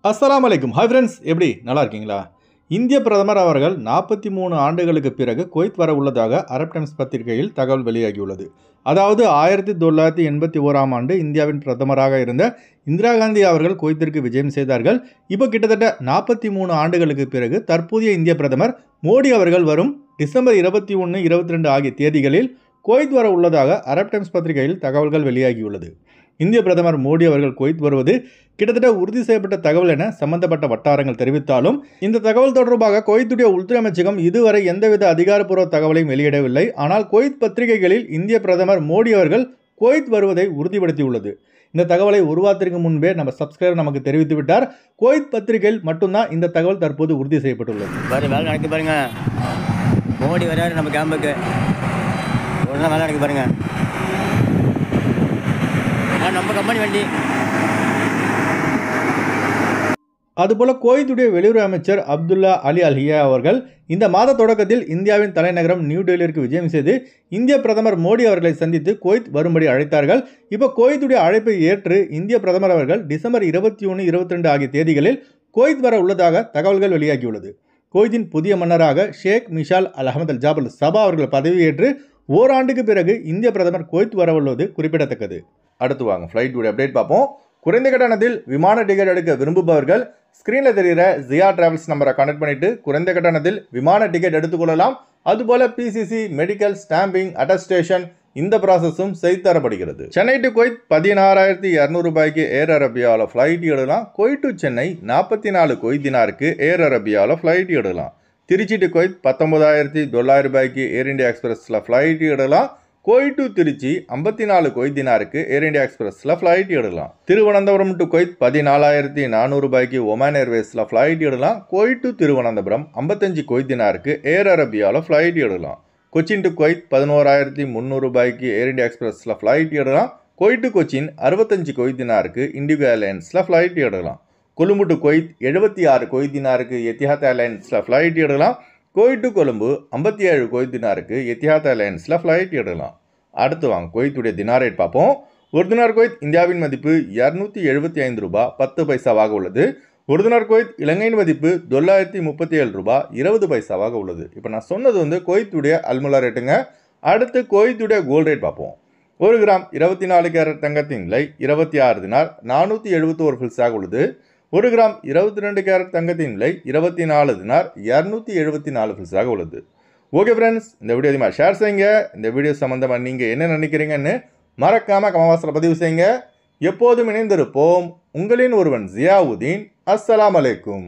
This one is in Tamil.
அஸ்ஸலாமு அலைக்கும். ஹாய் ஃப்ரெண்ட்ஸ், எப்படி நல்லா இருக்கீங்களா? இந்திய பிரதமர் அவர்கள் 43 ஆண்டுகளுக்கு பிறகு குவைத் வர உள்ளதாக அரப் டைம்ஸ் பத்திரிகையில் தகவல் வெளியாகியுள்ளது. அதாவது 1981ஆம் ஆண்டு இந்தியாவின் பிரதமராக இருந்த இந்திரா காந்தி அவர்கள் குவைத்திற்கு விஜயம் செய்தார்கள். இப்போ கிட்டத்தட்ட 43 ஆண்டுகளுக்கு பிறகு தற்போதைய இந்திய பிரதமர் மோடி அவர்கள் வரும் டிசம்பர் 21, 22 ஆகிய தேதிகளில் குவைத் வர உள்ளதாக அரப் டைம்ஸ் பத்திரிகையில் தகவல்கள் வெளியாகியுள்ளது. இந்திய பிரதமர் மோடி அவர்கள் குவைத் வருவது கிட்டத்தட்ட உறுதி செய்யப்பட்ட தகவல் என சம்பந்தப்பட்ட வட்டாரங்கள் தெரிவித்தாலும், இந்த தகவல் தொடர்பாக குவைத்துடைய உள்துறை அமைச்சகம் இதுவரை எந்தவித அதிகாரப்பூர்வ தகவலையும் வெளியிடவில்லை. ஆனால் குவைத் பத்திரிகைகளில் இந்திய பிரதமர் மோடி அவர்கள் குவைத் வருவதை உறுதிப்படுத்தியுள்ளது. இந்த தகவலை ஒரு வாரத்திற்கு முன்பே நம்ம சப்ஸ்கிரைபர் நமக்கு தெரிவித்து விட்டார். குவைத் பத்திரிகையில் மட்டும்தான் இந்த தகவல் தற்போது உறுதி செய்யப்பட்டுள்ளது. வேலை நடக்கு பாருங்க, மோடி வராரு நம்ம கேம்புக்கு. ஒன்றா வேலை நடக்கு பாருங்க, நம்ம கம்பெனி வண்டி. அதுபோல குவைத்துடைய வெளியுறவு அமைச்சர் அப்துல்லா அலி அல்ஹியா அவர்கள் இந்த மாத தொடக்கத்தில் இந்தியாவின் தலைநகரம் நியூ டெல்லியிற்கு விஜயம் செய்து இந்திய பிரதமர் மோடி அவர்களை சந்தித்து குவைத் வரும்படி அழைத்தார்கள். இப்போ குவைத்துடைய அழைப்பை ஏற்று இந்திய பிரதமர் அவர்கள் டிசம்பர் 21, 22 ஆகிய தேதிகளில் குவைத் வர உள்ளதாக தகவல்கள் வெளியாகியுள்ளது. குவைத்தின் புதிய மன்னராக ஷேக் மிஷால் அல் அஹமத் அல் ஜாபல் சபா அவர்கள் பதவியேற்று ஓராண்டுக்கு பிறகு இந்திய பிரதமர் குவைத் வர உள்ளது குறிப்பிடத்தக்கது. அடுத்து வாங்க ஃப்ளைட்டுடைய அப்டேட் பார்ப்போம். குறைந்த கட்டணத்தில் விமான டிக்கெட் எடுக்க விரும்புபவர்கள் ஸ்க்ரீனில் தெரிகிற ஜியா டிராவல்ஸ் நம்பரை கான்டெக்ட் பண்ணிட்டு குறைந்த கட்டணத்தில் விமான டிக்கெட் எடுத்துக்கொள்ளலாம். அதுபோல பிசிசி, மெடிக்கல், ஸ்டாம்பிங், அட்டஸ்டேஷன் இந்த ப்ராசஸும் செய்து தரப்படுகிறது. சென்னை டு குவைத் 16,200 ரூபாய்க்கு ஏர் அரேபியாவில் ஃப்ளைட் எடுக்கலாம். குவைத் டு சென்னை 44 குவைத் தினாருக்கு ஏர் அரேபியாவில் ஃப்ளைட் எடுக்கலாம். திருச்சி டு குவைத் 19,900 ரூபாய்க்கு ஏர் இந்தியா எக்ஸ்பிரஸில் ஃப்ளைட் எடுக்கலாம். குவைத் டு திருச்சி 54 குவைத் தினாருக்கு ஏர் இந்தியா எக்ஸ்பிரஸில் ஃப்ளைட் எடுக்கலாம். திருவனந்தபுரம் டு குவைத் 14,400 ரூபாய்க்கு ஒமான் ஏர்வேஸில் ஃப்ளைட் எடுக்கலாம். குவைத் டு திருவனந்தபுரம் 55 குவைத் தினாருக்கு ஏர் அரேபியாவில் ஃப்ளைட் எடுக்கலாம். கொச்சின் டு குவைத் 11,300 ரூபாய்க்கு ஏர் இந்தியா எக்ஸ்பிரஸில் ஃப்ளைட் எடுக்கலாம். Kuwait to Cochin 65 Kuwait தினாருக்கு indigo ஏர்லைன்ஸில் ஃப்ளைட் எடுக்கலாம். கொழும்பு டு குவைத் 76 குவைத் தினாருக்கு எத்திஹாத் ஏர்லைன்ஸில் ஃப்ளைட் எடுக்கலாம். குவைத் டு கொழும்பு 57 குவைத் தினாருக்கு எத்திஹாத் ஏர்லைன்ஸில் ஃப்ளைட் எடுக்கலாம். அடுத்து வாங்க குவைத்துடைய தினார் ரேட் பார்ப்போம். ஒரு தினார் குவைத் இந்தியாவின் மதிப்பு 275 ரூபாய் 10 பைசாவாக உள்ளது. ஒரு தினார் குவைத் இலங்கையின் மதிப்பு $937 ரூபாய் 20 பைசாவாக உள்ளது. இப்போ நான் சொன்னது குவைத்துடைய அல்முலா ரேட்டுங்க. அடுத்து குவைத்துடைய கோல்டு ரேட் பார்ப்போம். 1 கிராம் 24 கேரட் தங்கத்தின் விலை 26 தினார் 471 ஃபில்ஸாக உள்ளது. 1 கிராம் 22 கேரட் தங்கத்தின் விலை 24 தினார் 274 ஃபில்ஸாக உள்ளது. ஓகே ஃப்ரெண்ட்ஸ், இந்த வீடியோ அதிகமாக ஷேர் செய்யுங்க. இந்த வீடியோ சம்மந்தமாக நீங்கள் என்ன நினைக்கிறீங்கன்னு மறக்காமல் கமெண்ட் பதிவு செய்யுங்க. எப்போதும் இணைந்திருப்போம். உங்களின் ஒருவன் ஜியாவுதீன். அஸ்ஸலாமு அலைக்கும்.